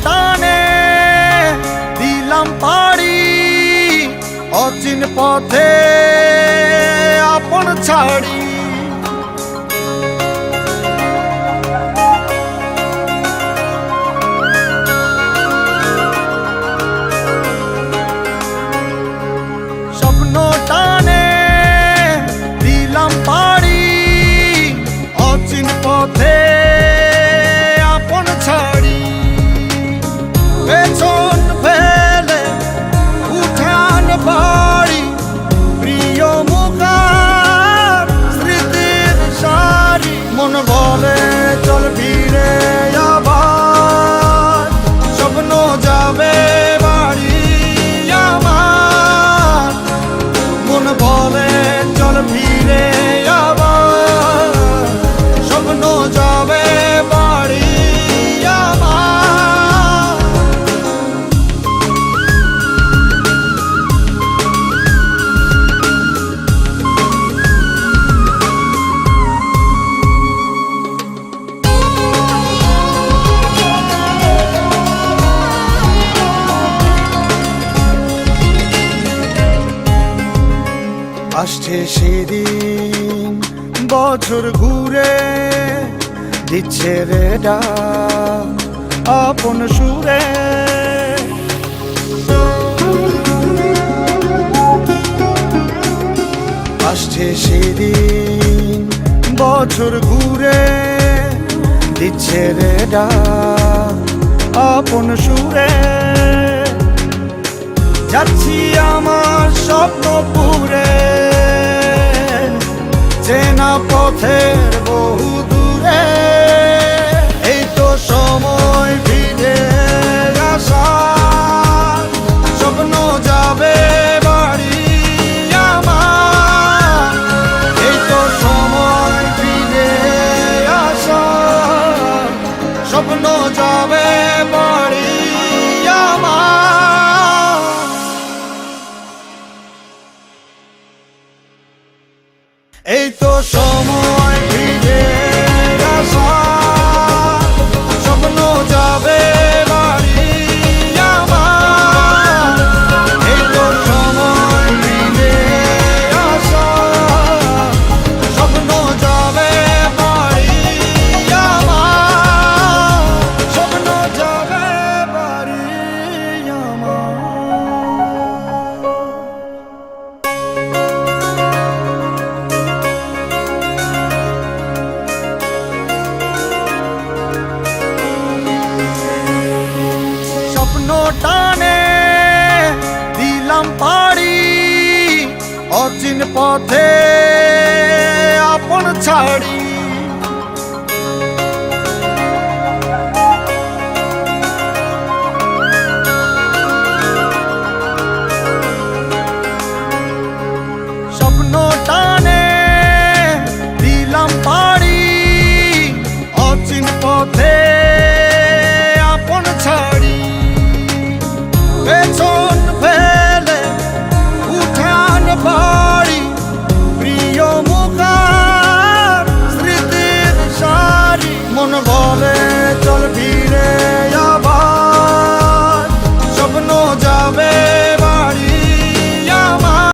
টানে দিলাম পাড়ি অচিন পথে আপন ছাড়ি। স্বপ্ন টানে দিলাম পাড়ি অচিন পথে আপন ছাড়ি। পেছন ফেলে উঠান বাড়ি প্রিয় মুখার স্মৃতির সারি। মন বলে চল ফিরে আবার স্বপ্ন যাবে বাড়ি আমার। মন বলে চল ফিরে আবার স্বপ্ন যাবে বাড়ি আমার। আসছে সেদিন বছর ঘুরে দিচ্ছে রে ডাক আপন সুরে। আসছে সেদিন বছর ঘুরে দিচ্ছে রে ডাক আপন সুরে। যাচ্ছি আমার স্বপ্ন পুরে চেনা পথের বহু দূরে। এই তো সময় ফিরে আসার স্বপ্ন যাবে বাড়ি আমার। এই তো সময় ফিরে আসার স্বপ্ন যাবে বাড়ি আমার। এই তো সময় ফিরে আসার স্বপ্ন যাবে বাড়ি আমার। এই তো সময় ফিরে আসার স্বপ্ন যাবে বাড়ি আমার। স্বপ্ন যাবে বাড়ি আমার। টানে দিলাম পাড়ি অচিন পথে আপন ছাড়ি।